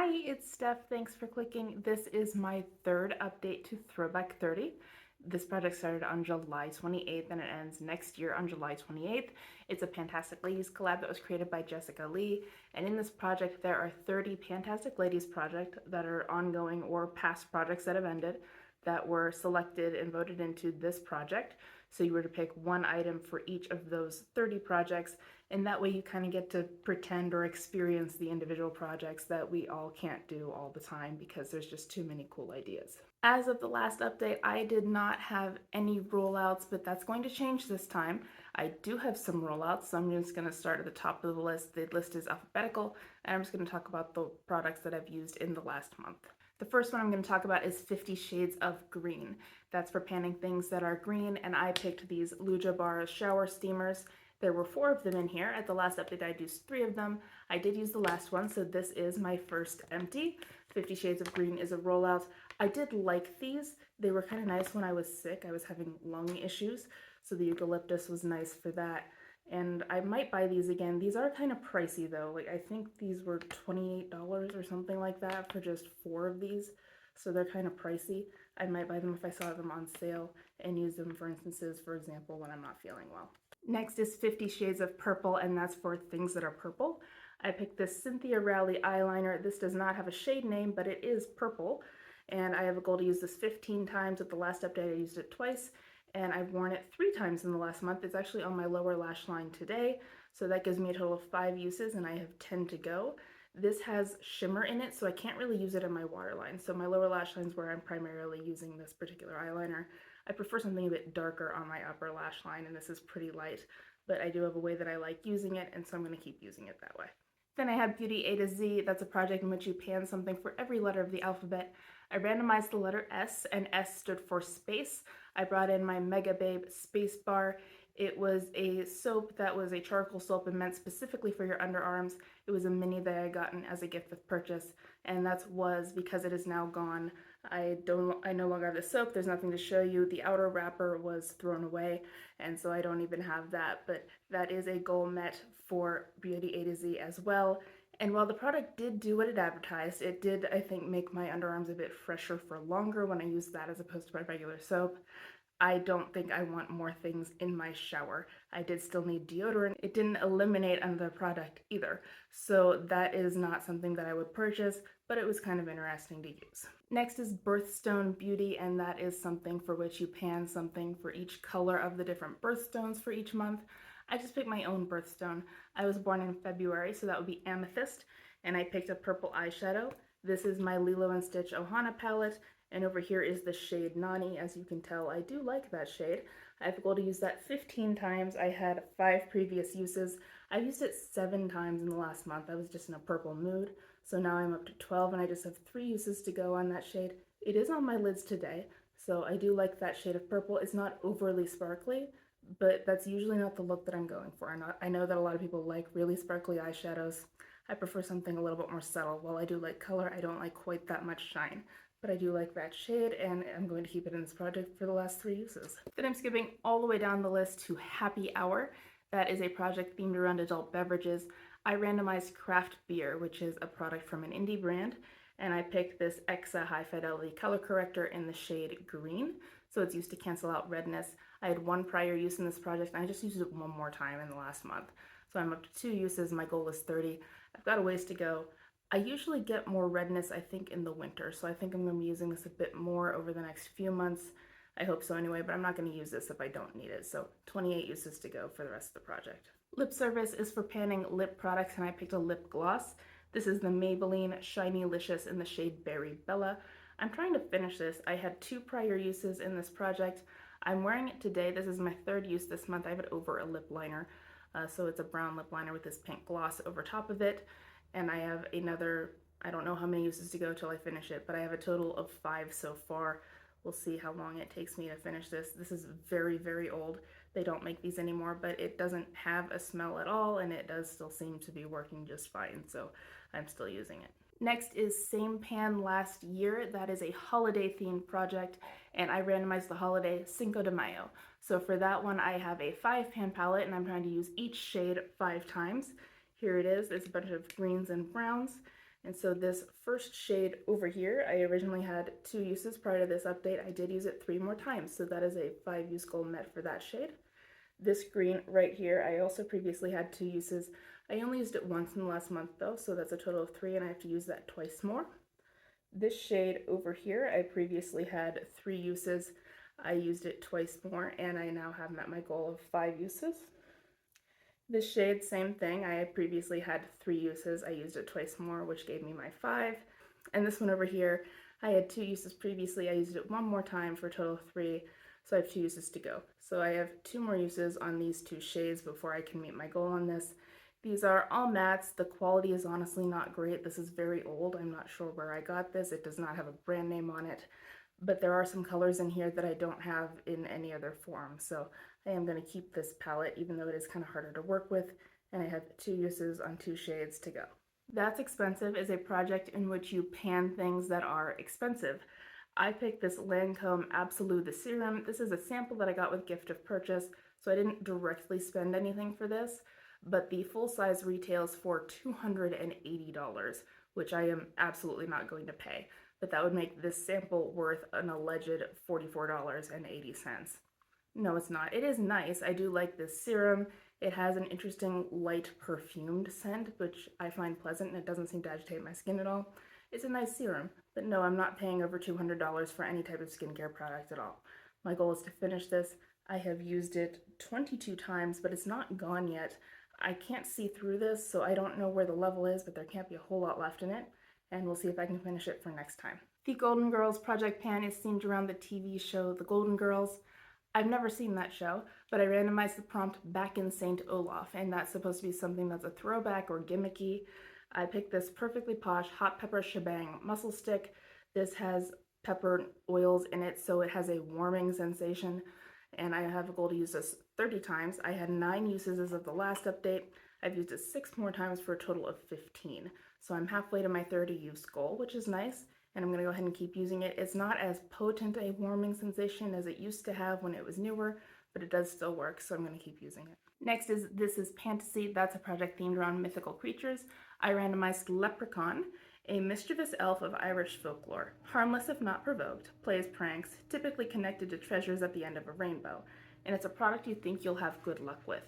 Hi, it's Steph. Thanks for clicking. This is my third update to Throwback 30. This project started on July 28th and it ends next year on July 28th. It's a Fantastic Ladies collab that was created by Jessica Lee. And in this project, there are 30 Fantastic Ladies projects that are ongoing or past projects that have ended that were selected and voted into this project. So you were to pick one item for each of those 30 projects, and that way you kind of get to pretend or experience the individual projects that we all can't do all the time because there's just too many cool ideas. As of the last update, I did not have any rollouts, but that's going to change this time. I do have some rollouts, so I'm just going to start at the top of the list. The list is alphabetical, and I'm just going to talk about the products that I've used in the last month. The first one I'm going to talk about is 50 Shades of Green. That's for panning things that are green, and I picked these Luja Bar shower steamers. There were 4 of them in here. At the last update, I used 3 of them. I did use the last one, so this is my first empty. 50 Shades of Green is a rollout. I did like these. They were kind of nice when I was sick. I was having lung issues, so the eucalyptus was nice for that. And I might buy these again. These are kind of pricey though. Like I think these were $28 or something like that for just 4 of these. So they're kind of pricey. I might buy them if I saw them on sale and use them for instances, for example, when I'm not feeling well. Next is 50 Shades of Purple, and that's for things that are purple. I picked this Cynthia Rowley eyeliner. This does not have a shade name, but it is purple. And I have a goal to use this 15 times. At the last update, I used it twice. And I've worn it 3 times in the last month. It's actually on my lower lash line today, so that gives me a total of 5 uses, and I have 10 to go. This has shimmer in it, so I can't really use it in my waterline. So my lower lash line is where I'm primarily using this particular eyeliner. I prefer something a bit darker on my upper lash line, and this is pretty light, but I do have a way that I like using it, and so I'm going to keep using it that way. Then I have Beauty A to Z. That's a project in which you pan something for every letter of the alphabet. I randomized the letter S, and S stood for space. I brought in my Mega Babe Space Bar. It was a soap that was a charcoal soap and meant specifically for your underarms. It was a mini that I had gotten as a gift with purchase, and that was because it is now gone. I no longer have the soap. There's nothing to show you. The outer wrapper was thrown away, and so I don't even have that, but that is a goal met for Beauty A to Z as well. And while the product did do what it advertised, it did, I think, make my underarms a bit fresher for longer when I used that as opposed to my regular soap. I don't think I want more things in my shower. I did still need deodorant. It didn't eliminate another product either. So that is not something that I would purchase, but it was kind of interesting to use. Next is Birthstone Beauty, and that is something for which you pan something for each color of the different birthstones for each month. I just picked my own birthstone. I was born in February, so that would be amethyst, and I picked a purple eyeshadow. This is my Lilo & Stitch Ohana palette, and over here is the shade Nani. As you can tell, I do like that shade. I have a goal to use that 15 times. I had 5 previous uses. I've used it 7 times in the last month. I was just in a purple mood, so now I'm up to 12, and I just have 3 uses to go on that shade. It is on my lids today, so I do like that shade of purple. It's not overly sparkly, but that's usually not the look that I'm going for. I know that a lot of people like really sparkly eyeshadows. I prefer something a little bit more subtle. While I do like color, I don't like quite that much shine. But I do like that shade, and I'm going to keep it in this project for the last 3 uses. Then I'm skipping all the way down the list to Happy Hour. That is a project themed around adult beverages. I randomized craft beer, which is a product from an indie brand, and I picked this Exa High Fidelity Color Corrector in the shade Green. So it's used to cancel out redness. I had 1 prior use in this project, and I just used it 1 more time in the last month. So I'm up to 2 uses. My goal is 30. I've got a ways to go. I usually get more redness, I think, in the winter, so I think I'm going to be using this a bit more over the next few months. I hope so anyway, but I'm not going to use this if I don't need it, so 28 uses to go for the rest of the project. Lip service is for panning lip products, and I picked a lip gloss. This is the Maybelline Shiny Licious in the shade Berry Bella. I'm trying to finish this. I had 2 prior uses in this project. I'm wearing it today. This is my 3rd use this month. I have it over a lip liner, so it's a brown lip liner with this pink gloss over top of it. And I have another, I don't know how many uses to go till I finish it, but I have a total of 5 so far. We'll see how long it takes me to finish this. This is very, very old. They don't make these anymore, but it doesn't have a smell at all, and it does still seem to be working just fine, so I'm still using it. Next is Same Pan Last Year. That is a holiday themed project, and I randomized the holiday Cinco de Mayo. So for that one, I have a 5-pan palette, and I'm trying to use each shade 5 times. Here it is. It's a bunch of greens and browns, And so this first shade over here, I originally had 2 uses prior to this update. I did use it 3 more times, so that is a 5 use goal met for that shade. This green right here, I also previously had 2 uses. I only used it once in the last month though, so that's a total of 3, and I have to use that twice more. This shade over here, I previously had 3 uses. I used it twice more, and I now have met my goal of 5 uses. This shade, same thing. I previously had 3 uses. I used it twice more, which gave me my 5. And this one over here, I had 2 uses previously. I used it 1 more time for a total of 3, so I have 2 uses to go. So I have 2 more uses on these 2 shades before I can meet my goal on this. These are all mattes. The quality is honestly not great. This is very old. I'm not sure where I got this. It does not have a brand name on it, but there are some colors in here that I don't have in any other form. So I am going to keep this palette, even though it is kind of harder to work with, and I have 2 uses on 2 shades to go. That's Expensive is a project in which you pan things that are expensive. I picked this Lancome Absolute the Serum. This is a sample that I got with gift of purchase, so I didn't directly spend anything for this, but the full size retails for $280, which I am absolutely not going to pay. But that would make this sample worth an alleged $44.80. No, it's not. It is nice. I do like this serum. It has an interesting light perfumed scent, which I find pleasant, and it doesn't seem to agitate my skin at all. It's a nice serum, but no, I'm not paying over $200 for any type of skincare product at all. My goal is to finish this. I have used it 22 times, but it's not gone yet. I can't see through this, so I don't know where the level is, but there can't be a whole lot left in it, and we'll see if I can finish it for next time. The Golden Girls Project Pan is themed around the TV show The Golden Girls. I've never seen that show, but I randomized the prompt back in St. Olaf, and that's supposed to be something that's a throwback or gimmicky. I picked this Perfectly Posh Hot Pepper Shebang Muscle Stick. This has pepper oils in it, so it has a warming sensation, and I have a goal to use this 30 times. I had 9 uses as of the last update. I've used it 6 more times for a total of 15. So I'm halfway to my 30 use goal, which is nice, and I'm going to go ahead and keep using it. It's not as potent a warming sensation as it used to have when it was newer, but it does still work, so I'm going to keep using it. Next is This Is Fantasy. That's a project themed around mythical creatures. I randomized Leprechaun, a mischievous elf of Irish folklore. Harmless if not provoked, plays pranks, typically connected to treasures at the end of a rainbow, and it's a product you think you'll have good luck with.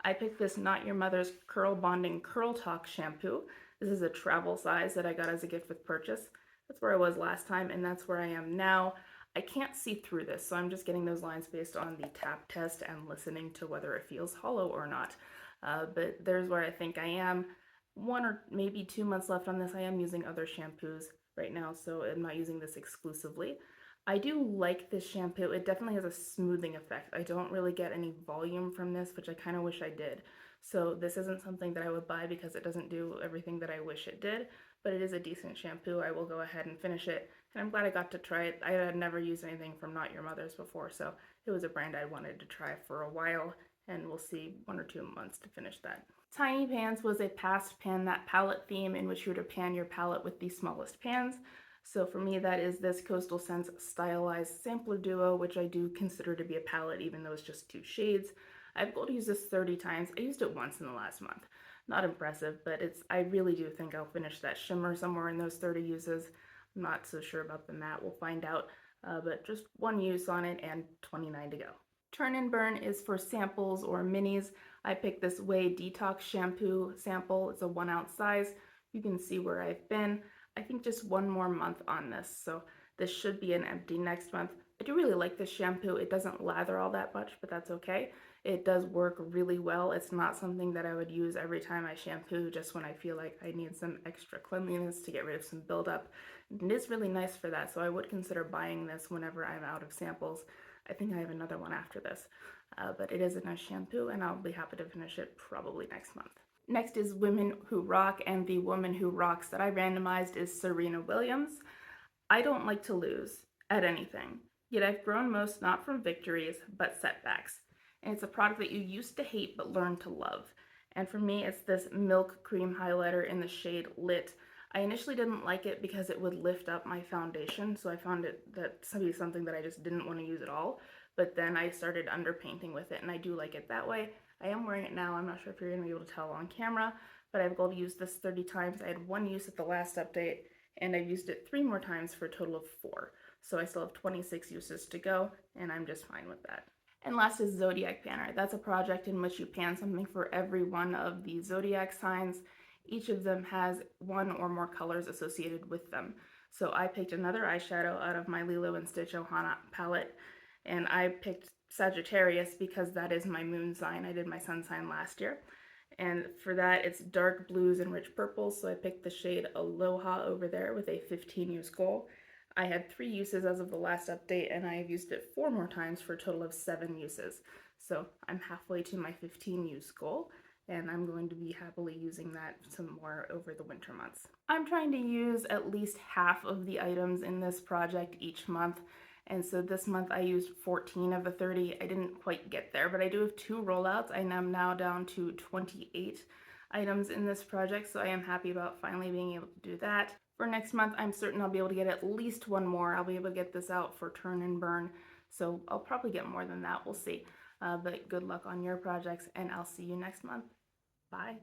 I picked this Not Your Mother's Curl Bonding Curl Talk shampoo. This is a travel size that I got as a gift with purchase. That's where I was last time, and that's where I am now. I can't see through this, so I'm just getting those lines based on the tap test and listening to whether it feels hollow or not. But there's where I think I am. 1 or maybe 2 months left on this. I am using other shampoos right now, so I'm not using this exclusively. I do like this shampoo. It definitely has a smoothing effect. I don't really get any volume from this, which I kind of wish I did. So this isn't something that I would buy because it doesn't do everything that I wish it did, but it is a decent shampoo. I will go ahead and finish it, and I'm glad I got to try it. I had never used anything from Not Your Mother's before, so it was a brand I wanted to try for a while, and we'll see 1 or 2 months to finish that. Tiny Pans was a past pan that palette theme in which you were to pan your palette with the smallest pans. So for me, that is this Coastal Scents Stylized Sampler Duo, which I do consider to be a palette, even though it's just 2 shades. I've got to use this 30 times. I used it once in the last month. Not impressive, but I really do think I'll finish that shimmer somewhere in those 30 uses. I'm not so sure about the matte. We'll find out. But just 1 use on it and 29 to go. Turn and Burn is for samples or minis. I picked this Way Detox Shampoo sample. It's a 1 ounce size. You can see where I've been. I think just 1 more month on this, so this should be an empty next month. I do really like this shampoo. It doesn't lather all that much, but that's okay. It does work really well. It's not something that I would use every time I shampoo, just when I feel like I need some extra cleanliness to get rid of some buildup. It is really nice for that, so I would consider buying this whenever I'm out of samples. I think I have another one after this, but it is a nice shampoo, and I'll be happy to finish it probably next month. Next is Women Who Rock, and the woman who rocks that I randomized is Serena Williams. I don't like to lose at anything, yet I've grown most not from victories, but setbacks. And it's a product that you used to hate but learned to love. And for me, it's this Milk Cream Highlighter in the shade Lit. I initially didn't like it because it would lift up my foundation, so I found it to be something that I just didn't want to use at all. But then I started underpainting with it, and I do like it that way. I am wearing it now. I'm not sure if you're going to be able to tell on camera, but I've goal to use this 30 times. I had 1 use at the last update, and I've used it 3 more times for a total of 4. So I still have 26 uses to go, and I'm just fine with that. And last is Zodiac Panner. That's a project in which you pan something for every one of the zodiac signs. Each of them has 1 or more colors associated with them. So I picked another eyeshadow out of my Lilo & Stitch Ohana palette, and I picked Sagittarius because that is my moon sign. I did my sun sign last year. And for that, it's dark blues and rich purples, so I picked the shade Aloha over there with a 15 use goal. I had 3 uses as of the last update, and I have used it 4 more times for a total of 7 uses. So I'm halfway to my 15 use goal, and I'm going to be happily using that some more over the winter months. I'm trying to use at least half of the items in this project each month, and so this month I used 14 of the 30. I didn't quite get there, but I do have 2 rollouts. I am now down to 28 items in this project, so I am happy about finally being able to do that. For next month, I'm certain I'll be able to get at least 1 more. I'll be able to get this out for turn and burn, so I'll probably get more than that. We'll see. But good luck on your projects, and I'll see you next month. Bye.